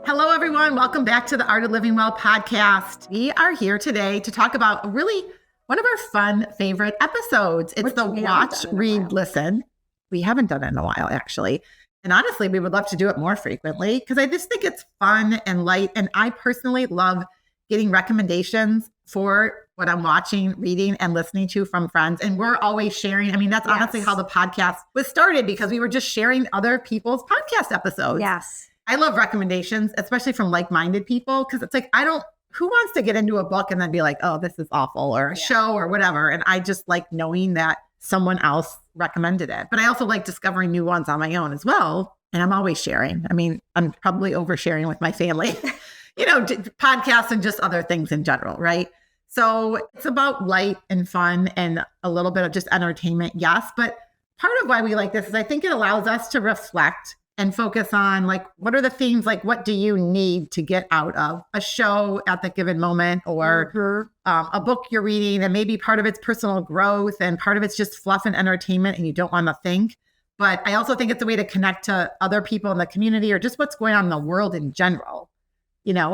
Hello, everyone. Welcome back to the Art of Living Well podcast. We are here today to talk about really one of our fun favorite episodes. It's the Watch, Read, Listen. We haven't done it in a while, actually. And honestly, we would love to do it more frequently because I just think it's fun and light. And I personally love getting recommendations for what I'm watching, reading, and listening to from friends. And we're always sharing. I mean, that's honestly how the podcast was started, because we were just sharing other people's podcast episodes. Yes. I love recommendations, especially from like-minded people, because it's like, who wants to get into a book and then be like, oh, this is awful, or a show or whatever. And I just like knowing that someone else recommended it. But I also like discovering new ones on my own as well. And I'm always sharing. I mean, I'm probably oversharing with my family, podcasts and just other things in general, right? So it's about light and fun and a little bit of just entertainment, yes. But part of why we like this is I think it allows us to reflect and focus on, like, what are the themes? Like, what do you need to get out of a show at the given moment, or a book you're reading, and maybe part of it's personal growth and part of it's just fluff and entertainment and you don't want to think. But I also think it's a way to connect to other people in the community or just what's going on in the world in general.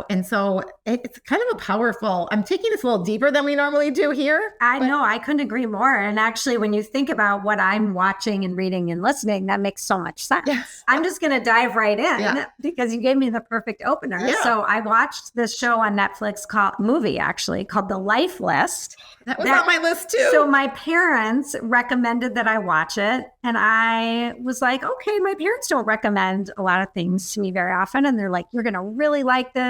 And so it's kind of a powerful, I'm taking this a little deeper than we normally do here. I know, I couldn't agree more. And actually, when you think about what I'm watching and reading and listening, that makes so much sense. Yes. I'm just going to dive right in because you gave me the perfect opener. Yeah. So I watched this show on Netflix called The Life List. That was on my list too. So my parents recommended that I watch it. And I was like, okay, my parents don't recommend a lot of things to me very often. And they're like, you're going to really like this.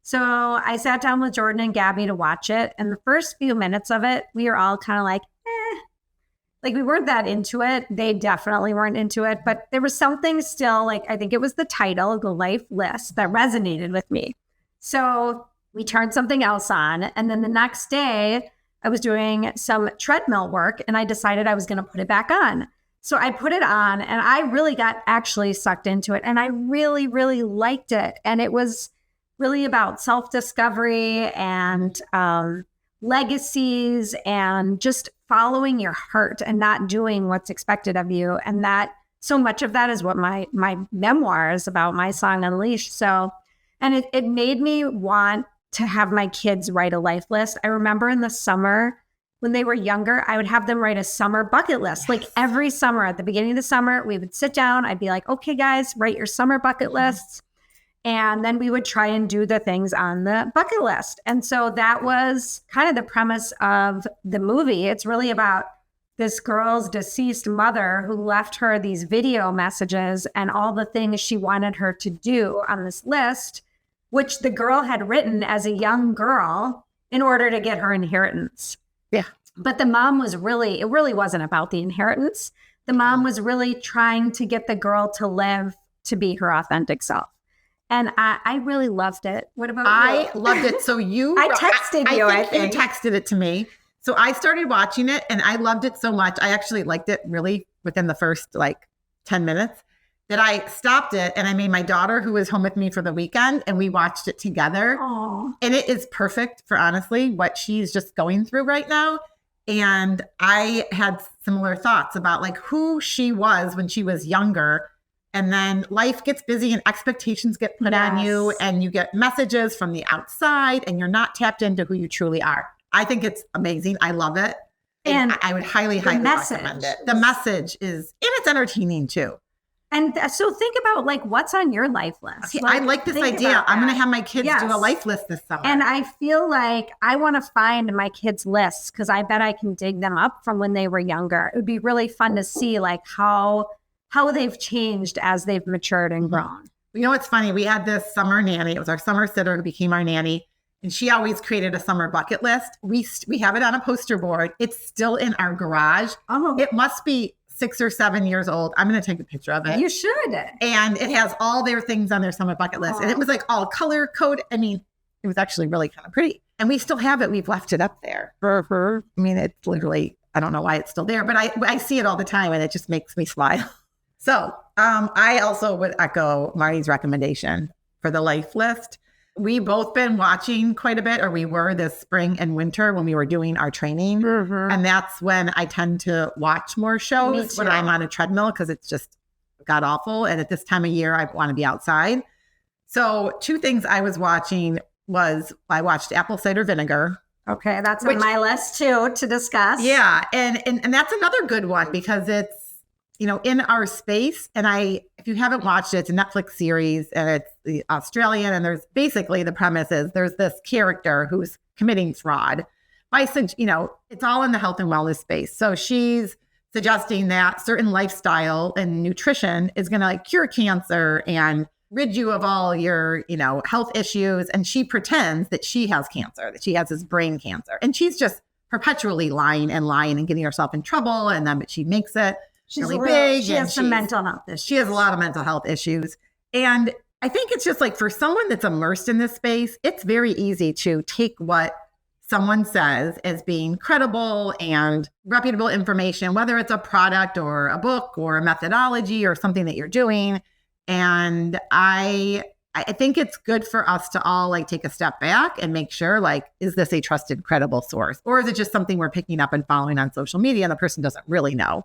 So I sat down with Jordan and Gabby to watch it. And the first few minutes of it, we were all kind of like, like we weren't that into it. They definitely weren't into it. But there was something still, like, I think it was the title, The Life List, that resonated with me. So we turned something else on. And then the next day, I was doing some treadmill work and I decided I was going to put it back on. So I put it on and I really got actually sucked into it. And I really, really liked it. And it was really about self-discovery and legacies and just following your heart and not doing what's expected of you. And that so much of that is what my memoir is about, my song Unleashed. So, and it made me want to have my kids write a life list. I remember in the summer when they were younger, I would have them write a summer bucket list. Like every summer at the beginning of the summer, we would sit down. I'd be like, okay, guys, write your summer bucket lists. And then we would try and do the things on the bucket list. And so that was kind of the premise of the movie. It's really about this girl's deceased mother who left her these video messages and all the things she wanted her to do on this list, which the girl had written as a young girl in order to get her inheritance. Yeah. But the mom it really wasn't about the inheritance. The mom was really trying to get the girl to live to be her authentic self. And I really loved it. What about you? I loved it. So I texted you, I think. You texted it to me. So I started watching it and I loved it so much. I actually liked it really within the first 10 minutes that I stopped it and I made my daughter, who was home with me for the weekend, and we watched it together. Aww. And it is perfect for honestly what she's just going through right now. And I had similar thoughts about who she was when she was younger. And then life gets busy and expectations get put on you and you get messages from the outside and you're not tapped into who you truly are. I think it's amazing. I love it. And I would highly recommend it. The message is, and it's entertaining too. And so think about what's on your life list. Okay, I like this idea. I'm going to have my kids do a life list this summer. And I feel like I want to find my kids' lists because I bet I can dig them up from when they were younger. It would be really fun to see how they've changed as they've matured and grown. You know, it's funny. We had this summer nanny. It was our summer sitter who became our nanny. And she always created a summer bucket list. We have it on a poster board. It's still in our garage. Oh. It must be 6 or 7 years old. I'm going to take a picture of it. You should. And it has all their things on their summer bucket list. And it was all color code. I mean, it was actually really kind of pretty. And we still have it. We've left it up there. I mean, it's literally, I don't know why it's still there, but I see it all the time and it just makes me smile. So I also would echo Marnie's recommendation for the life list. We've both been watching quite a bit, or we were this spring and winter when we were doing our training. Mm-hmm. And that's when I tend to watch more shows when I'm on a treadmill because it's just god awful. And at this time of year, I want to be outside. So 2 things I was watching was I watched Apple Cider Vinegar. Okay, that's on my list too to discuss. Yeah, and that's another good one because it's, in our space. And if you haven't watched it, it's a Netflix series and it's the Australian. And there's basically the premise is there's this character who's committing fraud. It's all in the health and wellness space. So she's suggesting that certain lifestyle and nutrition is going to cure cancer and rid you of all your, health issues. And she pretends that she has cancer, that she has this brain cancer. And she's just perpetually lying and getting herself in trouble. And then she makes it really big. She has some mental health issues. She has a lot of mental health issues. And I think it's just for someone that's immersed in this space, it's very easy to take what someone says as being credible and reputable information, whether it's a product or a book or a methodology or something that you're doing. And I think it's good for us to all take a step back and make sure, is this a trusted, credible source? Or is it just something we're picking up and following on social media and the person doesn't really know?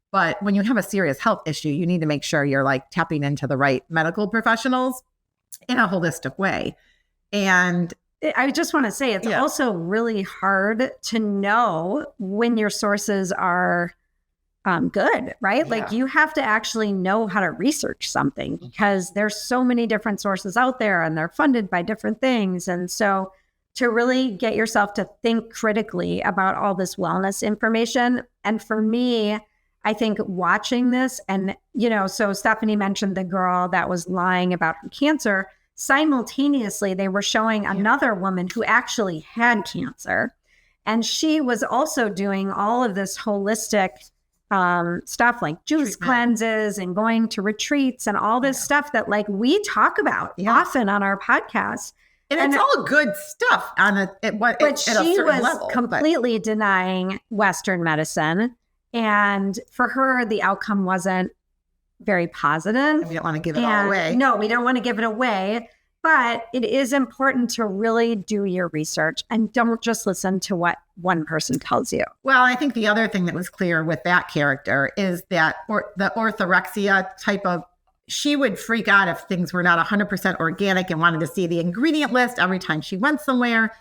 But when you have a serious health issue, you need to make sure you're tapping into the right medical professionals in a holistic way. And I just want to say it's also really hard to know when your sources are good, right? Yeah. You have to actually know how to research something because there's so many different sources out there and they're funded by different things. And so to really get yourself to think critically about all this wellness information. And for me, I think watching this and, so Stephanie mentioned the girl that was lying about her cancer. Simultaneously, they were showing another woman who actually had cancer. And she was also doing all of this holistic stuff like juice cleanses and going to retreats and all this stuff that we talk about often on our podcast. And it's all good stuff but she was completely denying Western medicine. And for her, the outcome wasn't very positive. We don't want to give it all away. No, we don't want to give it away. But it is important to really do your research and don't just listen to what one person tells you. Well, I think the other thing that was clear with that character is that the orthorexia type of, she would freak out if things were not 100% organic and wanted to see the ingredient list every time she went somewhere.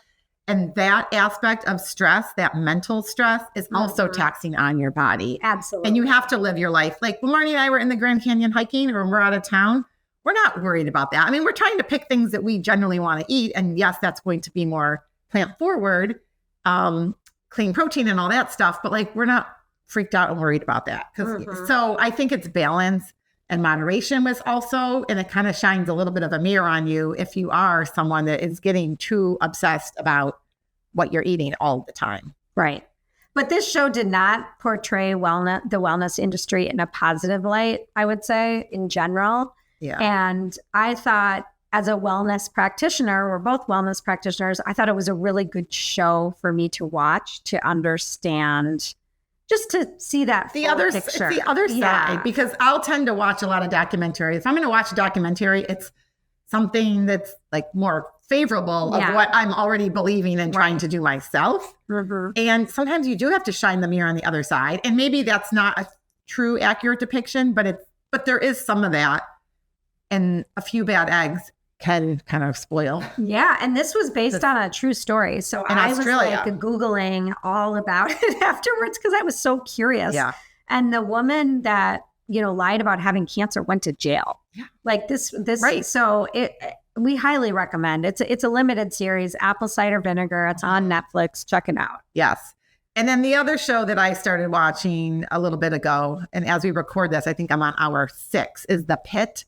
And that aspect of stress, that mental stress, is also taxing on your body. Absolutely. And you have to live your life. When Marnie and I were in the Grand Canyon hiking or we're out of town, we're not worried about that. I mean, we're trying to pick things that we generally want to eat. And yes, that's going to be more plant forward, clean protein and all that stuff. But we're not freaked out and worried about that. So I think it's balance and moderation was also, and it kind of shines a little bit of a mirror on you if you are someone that is getting too obsessed about what you're eating all the time. Right. But this show did not portray the wellness industry in a positive light, I would say, in general. Yeah. And I thought as a wellness practitioner, we're both wellness practitioners, I thought it was a really good show for me to watch, to understand, just to see that the other picture. It's the other side, because I'll tend to watch a lot of documentaries. If I'm going to watch a documentary, it's something that's more favorable of what I'm already believing and trying to do myself. And sometimes you do have to shine the mirror on the other side. And maybe that's not a true accurate depiction, but there is some of that. And a few bad eggs can kind of spoil. Yeah. And this was based on a true story. So I was Googling all about it afterwards because I was so curious. Yeah. And the woman that, lied about having cancer went to jail. Yeah. This, right. So we highly recommend. It's a limited series, Apple Cider Vinegar. It's on Netflix. Check it out. Yes. And then the other show that I started watching a little bit ago, and as we record this, I think I'm on hour 6, is The Pit,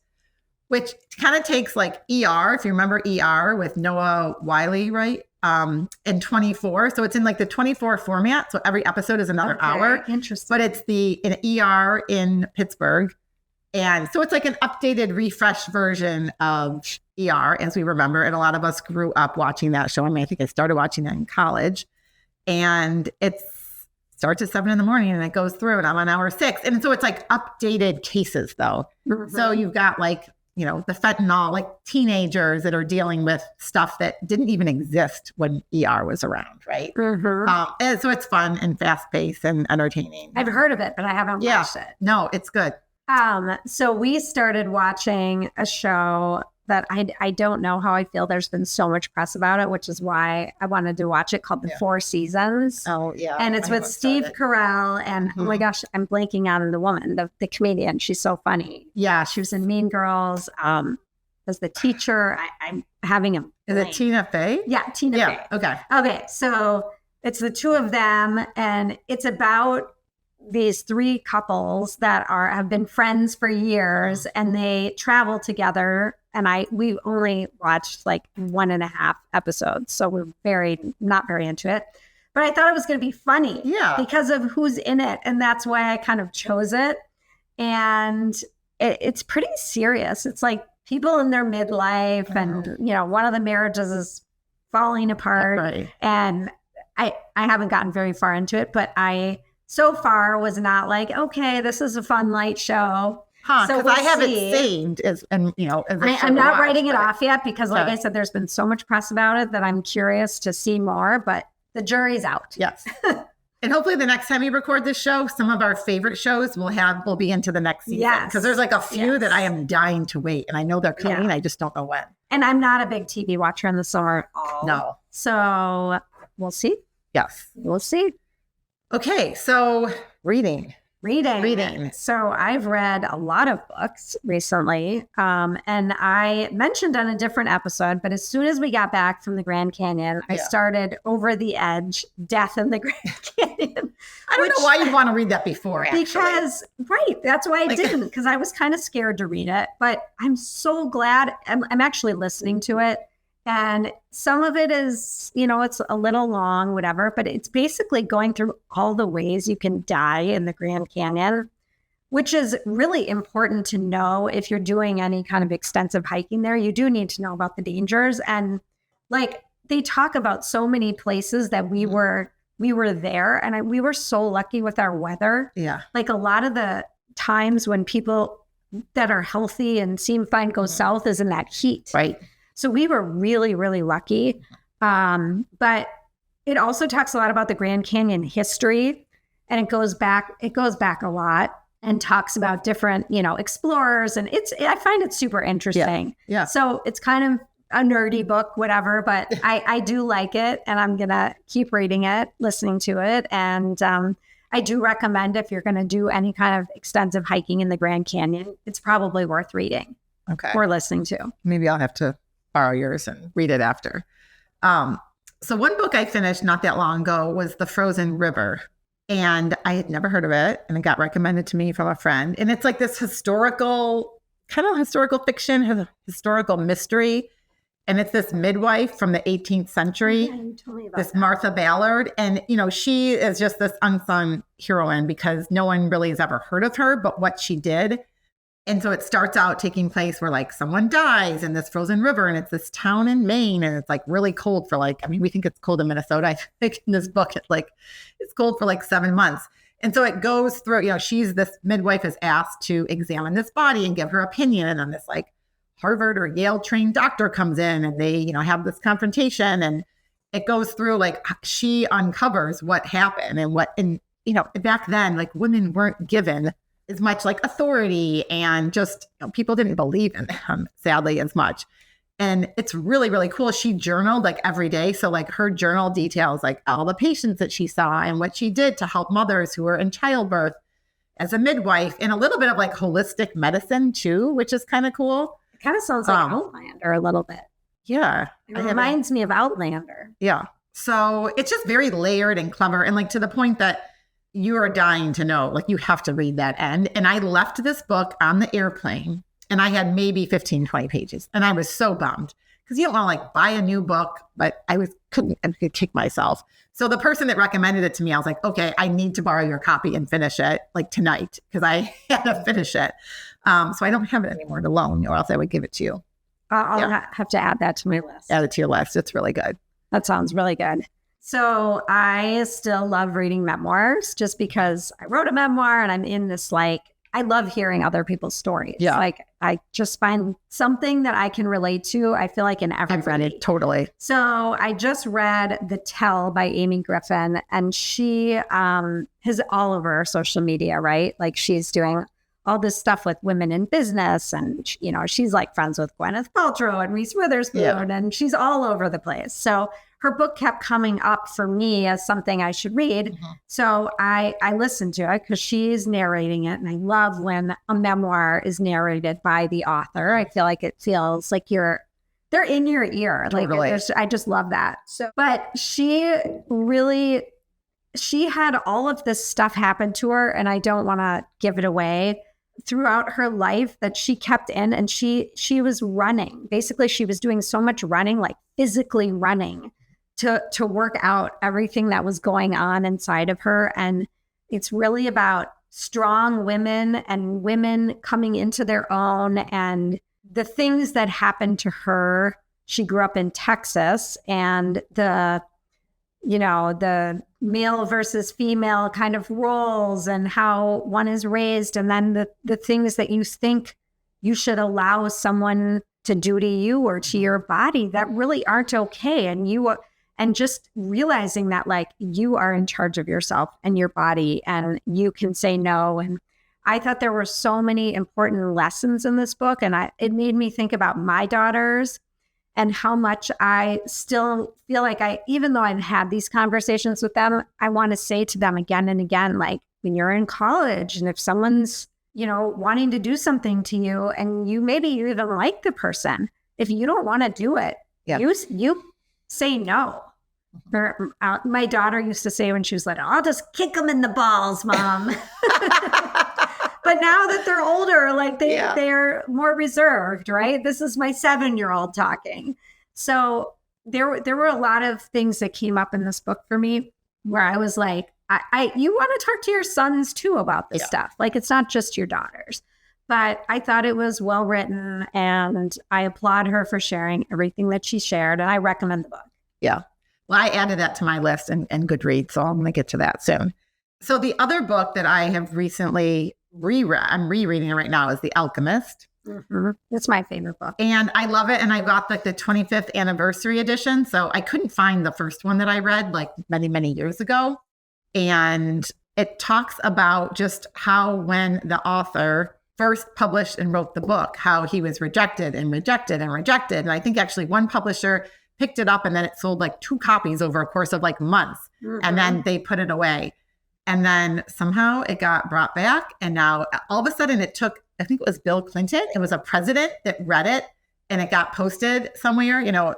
which kind of takes ER, if you remember ER with Noah Wiley, right? And 24. So it's in the 24 format. So every episode is another hour. Interesting. But it's an ER in Pittsburgh. And so it's an updated, refreshed version of ER, as we remember. And a lot of us grew up watching that show. I mean, I think I started watching that in college. And it starts at 7 a.m. and it goes through, and I'm on hour 6. And so it's updated cases, though. So you've got the fentanyl, teenagers that are dealing with stuff that didn't even exist when ER was around, right? And so it's fun and fast-paced and entertaining. I've heard of it, but I haven't watched it. No, it's good. So we started watching a show that I don't know how I feel. There's been so much press about it, which is why I wanted to watch it, called The Four Seasons. Oh, yeah. And it's with Steve Carell and oh my gosh, I'm blanking on the woman, the comedian. She's so funny. Yeah. She was in Mean Girls. As the teacher, I'm having a Is it Tina Fey? Yeah, Tina Fey. Okay. So it's the two of them, and it's about these three couples that have been friends for years, and they travel together. And we only watched like 1.5 episodes, so we're not very into it. But I thought it was going to be funny, because of who's in it, and that's why I kind of chose it. And it's pretty serious. It's like people in their midlife, and one of the marriages is falling apart, right. And I haven't gotten very far into it, but I so far was not like, okay, this is a fun light show. Because I have it saved I'm not writing it off yet because, like I said, there's been so much press about it that I'm curious to see more, but the jury's out. Yes. And hopefully the next time we record this show, some of our favorite shows will be into the next season. Yes. Because there's like a few that I am dying to wait. And I know they're coming. I just don't know when. And I'm not a big TV watcher in the summer at all. No. So we'll see. Yes. We'll see. Okay. So reading. So I've read a lot of books recently. And I mentioned on a different episode, but as soon as we got back from the Grand Canyon, I started Over the Edge, Death in the Grand Canyon. I don't know why you'd want to read that before, actually. Because, that's why I didn't, because I was kind of scared to read it. But I'm so glad I'm actually listening to it. And some of it is, it's a little long, whatever, but it's basically going through all the ways you can die in the Grand Canyon, which is really important to know if you're doing any kind of extensive hiking there. You do need to know about the dangers. And like they talk about so many places that we were there, and we were so lucky with our weather. Yeah. Like a lot of the times when people that are healthy and seem fine go south is in that heat. Right. So we were really, really lucky. But it also talks a lot about the Grand Canyon history, and it goes back a lot and talks about different, explorers. And I find it super interesting. Yeah. So it's kind of a nerdy book, whatever, but I do like it, and I'm going to keep reading it, listening to it. And I do recommend, if you're going to do any kind of extensive hiking in the Grand Canyon, it's probably worth reading or listening to. Maybe I'll have to borrow yours and read it after. So one book I finished not that long ago was The Frozen River, and I had never heard of it, and it got recommended to me from a friend. And it's like this historical fiction, historical mystery. And it's this midwife from the 18th century, you told me about this that. Martha Ballard. And, she is just this unsung heroine because no one really has ever heard of her, but what she did. And so it starts out taking place where like someone dies in this frozen river, and it's this town in Maine, and it's like really cold for we think it's cold in Minnesota. I think in this book, it's cold for like 7 months. And so it goes through, this midwife is asked to examine this body and give her opinion. And then this like Harvard or Yale trained doctor comes in, and they, have this confrontation, and it goes through like she uncovers what happened and back then, like women weren't given as much like authority, and just people didn't believe in them, sadly, as much. And it's really, really cool. She journaled like every day. So like her journal details like all the patients that she saw and what she did to help mothers who were in childbirth as a midwife, and a little bit of like holistic medicine too, which is kind of cool. It kind of sounds like Outlander a little bit. Yeah. It reminds me of Outlander. Yeah. So it's just very layered and clever, and like to the point that you are dying to know, like you have to read that end. And I left this book on the airplane, and I had maybe 15, 20 pages. And I was so bummed because you don't want to like buy a new book, but I couldn't kick myself. So the person that recommended it to me, I was like, okay, I need to borrow your copy and finish it like tonight, because I had to finish it. So I don't have it anymore to loan, or else I would give it to you. I'll have to add that to my list. Add it to your list. It's really good. That sounds really good. So I still love reading memoirs, just because I wrote a memoir, and I'm in this I love hearing other people's stories. Yeah. Like I just find something that I can relate to. I feel like in everybody. I've read it. Totally. So I just read The Tell by Amy Griffin, and she is all over social media, right? Like she's doing all this stuff with women in business. And, you know, she's like friends with Gwyneth Paltrow and Reese Witherspoon, and she's all over the place. So her book kept coming up for me as something I should read. So I listened to it because she's narrating it. And I love when a memoir is narrated by the author. I feel like it feels like they're in your ear. Totally. Like I just love that. So, but she had all of this stuff happen to her, and I don't want to give it away, throughout her life that she kept in. And she was running. Basically, she was doing so much running, like physically running to work out everything that was going on inside of her. And it's really about strong women and women coming into their own, and the things that happened to her. She grew up in Texas, and the male versus female kind of roles and how one is raised, and then the things that you think you should allow someone to do to you or to your body that really aren't okay. And just realizing that, like, you are in charge of yourself and your body, and you can say no. And I thought there were so many important lessons in this book, and it made me think about my daughters and how much I still feel like even though I've had these conversations with them, I want to say to them again and again, like, when you're in college and if someone's, you know, wanting to do something to you, and you even like the person, if you don't want to do it, you say no. My daughter used to say when she was little, I'll just kick them in the balls, Mom. But now that they're older, like they're more reserved, right? This is my 7-year-old talking. So there were a lot of things that came up in this book for me where I was like, you want to talk to your sons too about this stuff. Like, it's not just your daughters. But I thought it was well written, and I applaud her for sharing everything that she shared, and I recommend the book. Yeah. Well, I added that to my list and Goodreads, so I'm going to get to that soon. So the other book that I have recently reread, I'm rereading it right now, is The Alchemist. Mm-hmm. It's my favorite book. And I love it. And I got like the 25th anniversary edition. So I couldn't find the first one that I read like many, many years ago. And it talks about just how when the author first published and wrote the book, how he was rejected and rejected and rejected. And I think actually one publisher picked it up and then it sold like 2 copies over a course of like months. Mm-hmm. And then they put it away. And then somehow it got brought back. And now all of a sudden it took, I think it was Bill Clinton. It was a president that read it and it got posted somewhere, you know,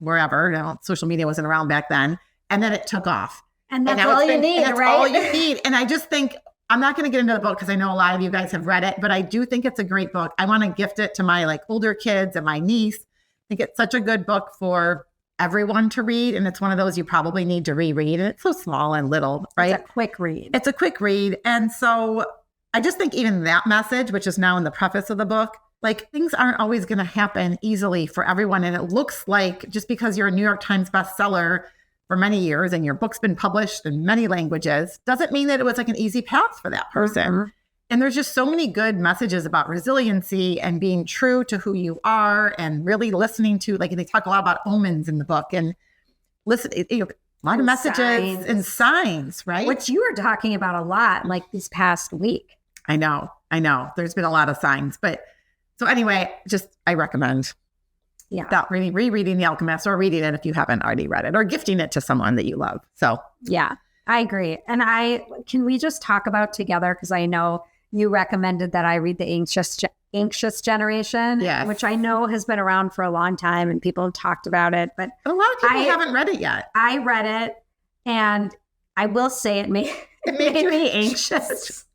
wherever, you know, social media wasn't around back then. And then it took off. And that's all you need, right? That's all you need. And I just think, I'm not going to get into the book because I know a lot of you guys have read it, but I do think it's a great book. I want to gift it to my like older kids and my niece. I think it's such a good book for everyone to read. And it's one of those you probably need to reread. And it's so small and little, right? It's a quick read. It's a quick read. And so I just think even that message, which is now in the preface of the book, like things aren't always going to happen easily for everyone. And it looks like just because you're a New York Times bestseller for many years and your book's been published in many languages doesn't mean that it was like an easy path for that person. Mm-hmm. And there's just so many good messages about resiliency and being true to who you are and really listening to, like, they talk a lot about omens in the book and listen, you know, a lot of messages and signs, right? Which you were talking about a lot, like this past week. I know. There's been a lot of signs, but so anyway, I recommend that rereading The Alchemist, or reading it if you haven't already read it, or gifting it to someone that you love. So yeah, I agree. And can we just talk about together, because I know you recommended that I read The Anxious Generation, which I know has been around for a long time and people have talked about it, but a lot of people haven't read it yet. I read it, and I will say it made me anxious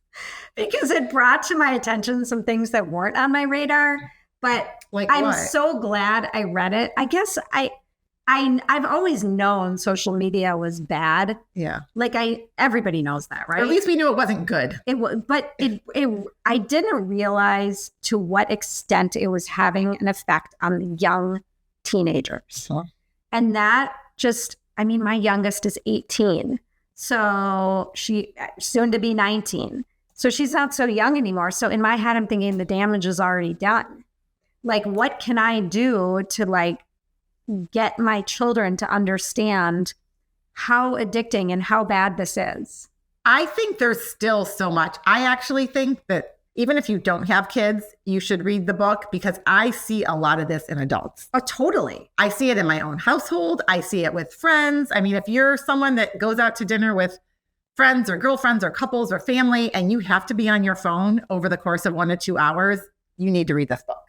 because it brought to my attention some things that weren't on my radar. But like I'm so glad I read it. I guess I've always known social media was bad. Yeah. Like everybody knows that, right? Or at least we knew it wasn't good. I didn't realize to what extent it was having an effect on the young teenagers. Huh. And that my youngest is 18. So she soon to be 19. So she's not so young anymore. So in my head, I'm thinking the damage is already done. Like, what can I do to like get my children to understand how addicting and how bad this is? I think there's still so much. I actually think that even if you don't have kids, you should read the book because I see a lot of this in adults. Oh, totally. I see it in my own household. I see it with friends. I mean, if you're someone that goes out to dinner with friends or girlfriends or couples or family, and you have to be on your phone over the course of 1 to 2 hours, you need to read this book.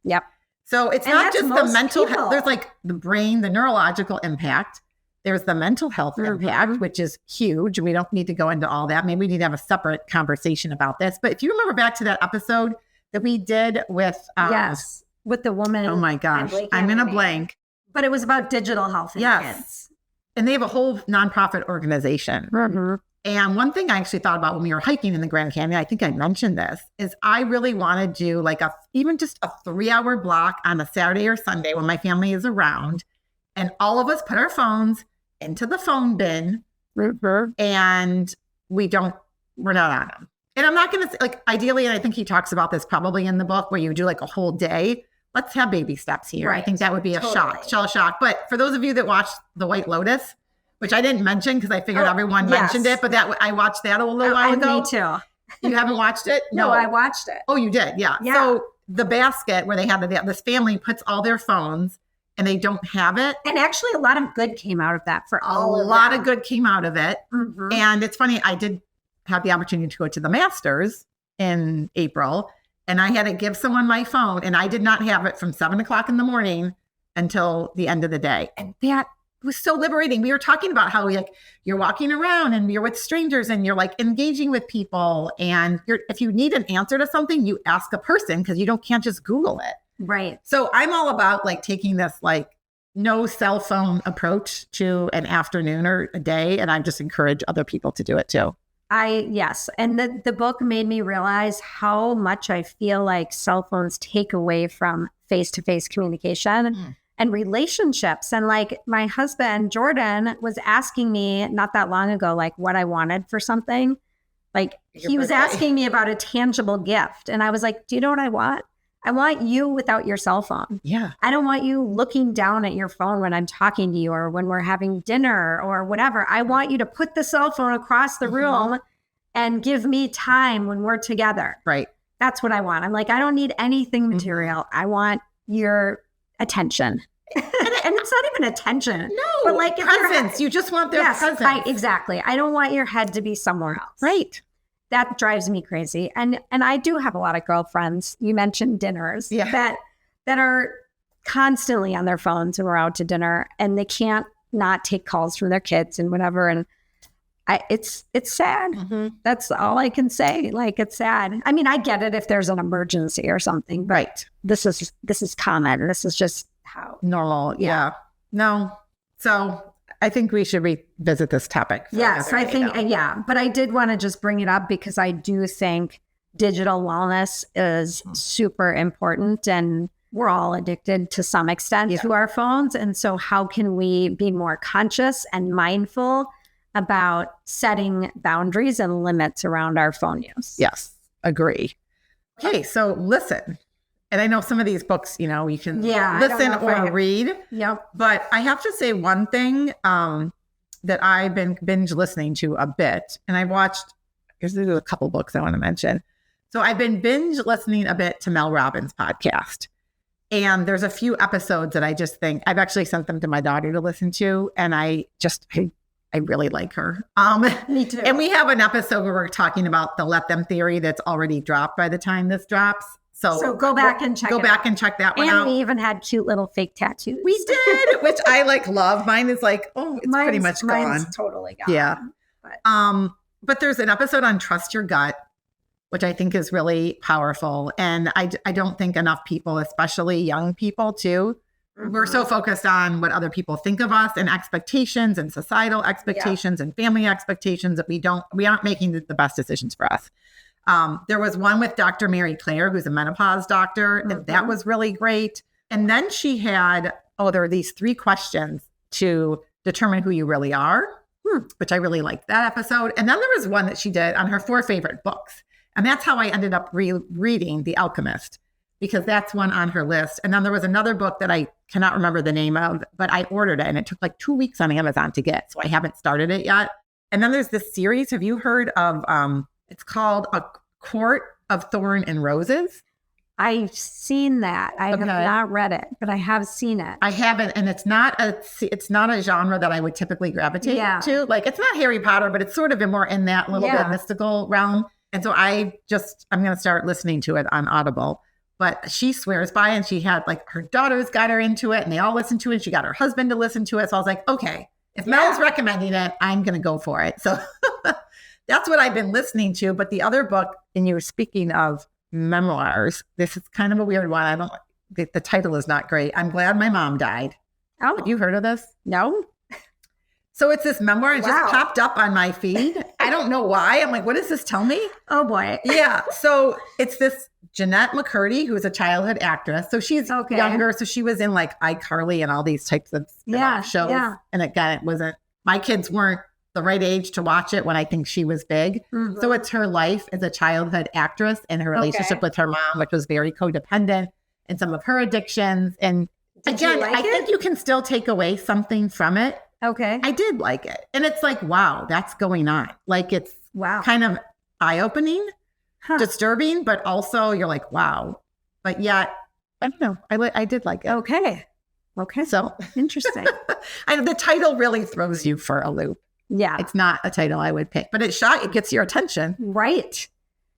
Yep. So it's And not just the mental people. health. There's like the brain, the neurological impact. There's the mental health impact, which is huge. We don't need to go into all that. Maybe we need to have a separate conversation about this. But if you remember back to that episode that we did with yes, with the woman. Oh my gosh, I'm in a blank. But it was about digital health in kids. And they have a whole nonprofit organization. Mm-hmm. And one thing I actually thought about when we were hiking in the Grand Canyon, I think I mentioned this, is I really want to do like even just a 3-hour block on a Saturday or Sunday when my family is around. And all of us put our phones into the phone bin and we're not on them. And I'm not going to like, ideally, and I think he talks about this probably in the book where you do like a whole day. Let's have baby steps here. Right. I think that would be a shell shock. But for those of you that watched The White Lotus, which I didn't mention because I figured everyone mentioned it, but I watched that a little while ago. Me too. You haven't watched it? No, I watched it. Oh, you did? Yeah. So the basket where they had this family puts all their phones and they don't have it. And actually a lot of good came out of that for all of them. A lot of good came out of it. Mm-hmm. And it's funny, I did have the opportunity to go to the Masters in April and I had to give someone my phone and I did not have it from 7:00 in the morning until the end of the day. And that was so liberating. We were talking about how like you're walking around and you're with strangers and you're like engaging with people. And if you need an answer to something, you ask a person because can't just Google it. Right. So I'm all about like taking this like no cell phone approach to an afternoon or a day. And I just encourage other people to do it too. Yes. And the book made me realize how much I feel like cell phones take away from face-to-face communication and relationships. And like my husband, Jordan, was asking me not that long ago, like what I wanted for something. Like he was asking me about a tangible gift. And I was like, do you know what I want? I want you without your cell phone. Yeah. I don't want you looking down at your phone when I'm talking to you or when we're having dinner or whatever. I want you to put the cell phone across the room and give me time when we're together. Right. That's what I want. I'm like, I don't need anything material. I want your attention. and it's not even attention. No, but like presence. You just want their presence. Exactly. I don't want your head to be somewhere else. Right. That drives me crazy. And I do have a lot of girlfriends. You mentioned dinners that are constantly on their phones when we're out to dinner and they can't not take calls from their kids and whatever. And it's sad. Mm-hmm. That's all I can say. Like, it's sad. I mean, I get it if there's an emergency or something, but this is common. This is just how normal. Yeah. No. So I think we should revisit this topic. Yes, I think, but I did want to just bring it up because I do think digital wellness is super important and we're all addicted to some extent to our phones. And so how can we be more conscious and mindful about setting boundaries and limits around our phone use? Yes, agree. Okay, so listen. And I know some of these books, you can listen or read. Yep. But I have to say one thing that I've been binge listening to a bit. And I watched, there's a couple books I want to mention. So I've been binge listening a bit to Mel Robbins' podcast. And there's a few episodes that I just think, I've actually sent them to my daughter to listen to. And I really like her. Me too. And we have an episode where we're talking about the let them theory that's already dropped by the time this drops. So go back and check that one out. And we even had cute little fake tattoos. We did, which I love. Mine is it's pretty much gone. Mine's totally gone. Yeah. But there's an episode on trust your gut, which I think is really powerful. And I don't think enough people, especially young people too, we're so focused on what other people think of us and expectations and societal expectations and family expectations that we aren't making the best decisions for us. There was one with Dr. Mary Claire, who's a menopause doctor, and that was really great. And then she had, there are these 3 questions to determine who you really are, which I really liked that episode. And then there was one that she did on her 4 favorite books. And that's how I ended up reading The Alchemist, because that's one on her list. And then there was another book that I cannot remember the name of, but I ordered it and it took 2 weeks on Amazon to get. So I haven't started it yet. And then there's this series. Have you heard of, it's called A Court of Thorn and Roses? I've seen that. I have not read it, but I have seen it. I haven't, and it's not a genre that I would typically gravitate to. Like, it's not Harry Potter, but it's sort of more in that little bit mystical realm. And so I'm going to start listening to it on Audible. But she swears by it, and she had like her daughters got her into it, and they all listened to it. She got her husband to listen to it. So I was like, okay, if Mel's recommending it, I'm going to go for it. So that's what I've been listening to. But the other book, and you were speaking of memoirs, this is kind of a weird one. The title is not great. I'm glad my mom died. Oh, have you heard of this? No. So it's this memoir. It just popped up on my feed. I don't know why. I'm like, what does this tell me? Oh boy. Yeah. So it's this Jeanette McCurdy, who is a childhood actress. So she's younger. So she was in like iCarly and all these types of shows. Yeah. And again, my kids weren't the right age to watch it when I think she was big. Mm-hmm. So it's her life as a childhood actress and her relationship with her mom, which was very codependent, and some of her addictions. And again, I think you can still take away something from it. Okay. I did like it. And it's like, wow, that's going on. Like, it's kind of eye-opening, disturbing, but also you're like, wow. But yet, I don't know. I did like it. Okay. So interesting. The title really throws you for a loop. Yeah. It's not a title I would pick, but it gets your attention. Right.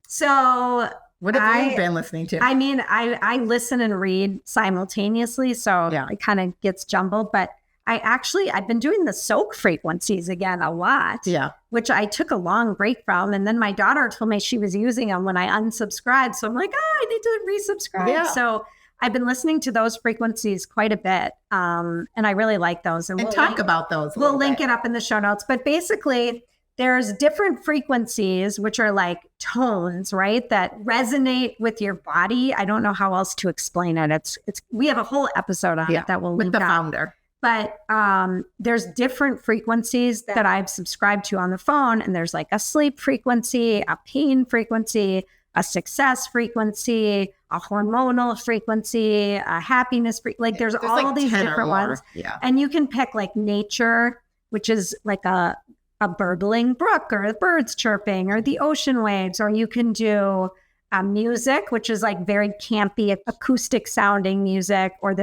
So what have you been listening to? I mean, I listen and read simultaneously, so it kind of gets jumbled, but I've been doing the soak frequencies again a lot, which I took a long break from. And then my daughter told me she was using them when I unsubscribed. So I'm like, I need to resubscribe. Yeah. So I've been listening to those frequencies quite a bit. And I really like those. And we'll talk about those. We'll link it up in the show notes. But basically, there's different frequencies, which are like tones, right? That resonate with your body. I don't know how else to explain it. We have a whole episode on it that we'll link with the up. founder. But there's different frequencies that I've subscribed to on the phone. And there's like a sleep frequency, a pain frequency, a success frequency, a hormonal frequency, a happiness frequency. Like there's all like these different ones. Yeah. And you can pick like nature, which is like a burbling brook or the birds chirping or the ocean waves. Or you can do music, which is like very campy, acoustic sounding music, or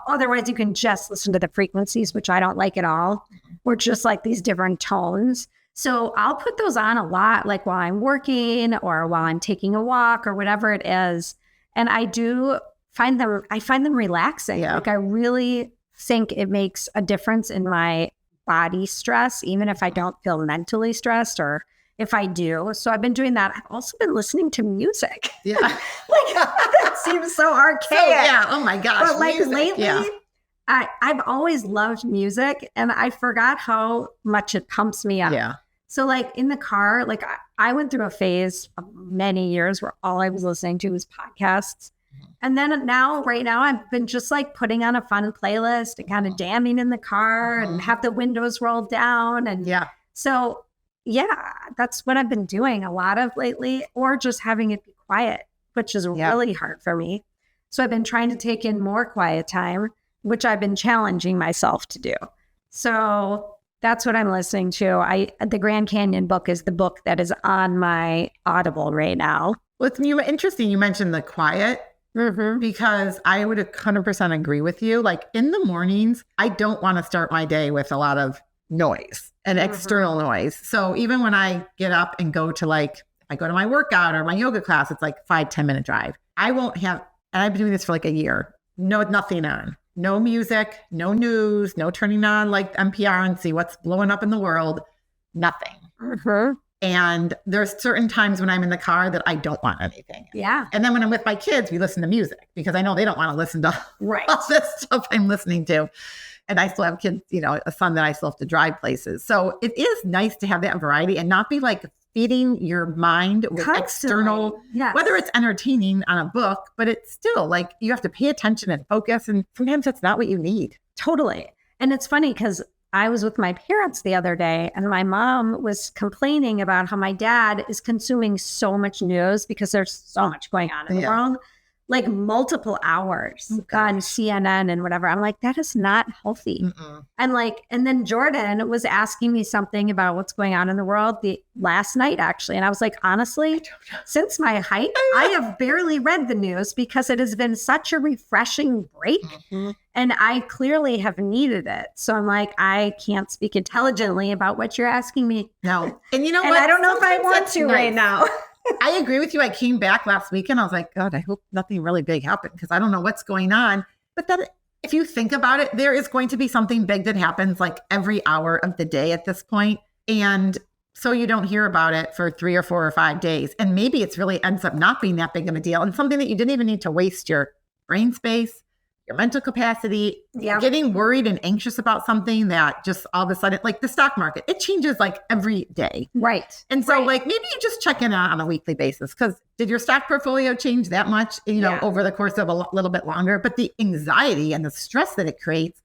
otherwise you can just listen to the frequencies, which I don't like at all, or just like these different tones. So I'll put those on a lot, like while I'm working or while I'm taking a walk or whatever it is. And I find them relaxing. Yeah. Like I really think it makes a difference in my body stress, even if I don't feel mentally stressed or if I do. So I've been doing that. I've also been listening to music. Yeah. Like that seems so archaic. Oh my gosh. But like lately, I've always loved music and I forgot how much it pumps me up. Yeah. So like in the car, like I went through a phase of many years where all I was listening to was podcasts. And then right now, I've been just like putting on a fun playlist and kind of jamming in the car and have the windows rolled down. And so that's what I've been doing a lot of lately, or just having it be quiet, which is really hard for me. So I've been trying to take in more quiet time, which I've been challenging myself to do. So that's what I'm listening to. The Grand Canyon book is the book that is on my Audible right now. Well, it's interesting you mentioned the quiet, because I would 100% agree with you. Like in the mornings, I don't want to start my day with a lot of noise and external noise. So even when I get up and go to I go to my workout or my yoga class, it's like 5-10 minute drive. I won't have, and I've been doing this for like a year, nothing on, no music, no news, no turning on like NPR and see what's blowing up in the world, nothing. And there's certain times when I'm in the car that I don't want anything. Yeah. And then when I'm with my kids, we listen to music because I know they don't want to listen to all this stuff I'm listening to. And I still have kids, a son that I still have to drive places. So it is nice to have that variety and not be like feeding your mind with external, whether it's entertaining on a book, but it's still like you have to pay attention and focus. And sometimes that's not what you need. Totally. And it's funny because I was with my parents the other day and my mom was complaining about how my dad is consuming so much news because there's so much going on in the world. like multiple hours on CNN and whatever. I'm like, that is not healthy. And then Jordan was asking me something about what's going on in the world last night, actually. And I was like, honestly, since my hike, I have barely read the news because it has been such a refreshing break. And I clearly have needed it. So I'm like, I can't speak intelligently about what you're asking me. No. And you know what? I don't know if I want to right now. I agree with you. I came back last weekend. I was like, God, I hope nothing really big happened because I don't know what's going on. But then if you think about it, there is going to be something big that happens like every hour of the day at this point. And so you don't hear about it for 3 or 4 or 5 days. And maybe it's really ends up not being that big of a deal and something that you didn't even need to waste your brain space, your mental capacity, getting worried and anxious about something that just all of a sudden, like the stock market, it changes like every day. Right. And so like maybe you just check in on a weekly basis because did your stock portfolio change that much, over the course of a little bit longer? But the anxiety and the stress that it creates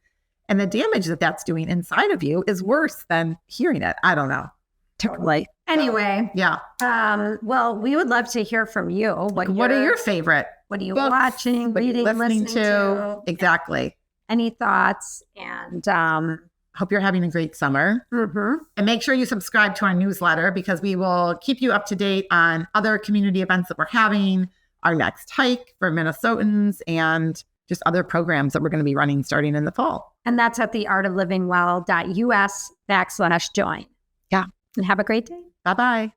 and the damage that that's doing inside of you is worse than hearing it. I don't know. Totally. Anyway. Yeah. Well, we would love to hear from you. What are your favorite? What are you books, watching, reading, listening to? Exactly. Any thoughts? And hope you're having a great summer. And make sure you subscribe to our newsletter because we will keep you up to date on other community events that we're having, our next hike for Minnesotans, and just other programs that we're going to be running starting in the fall. And that's at theartoflivingwell.us/join. Yeah. And have a great day. Bye-bye.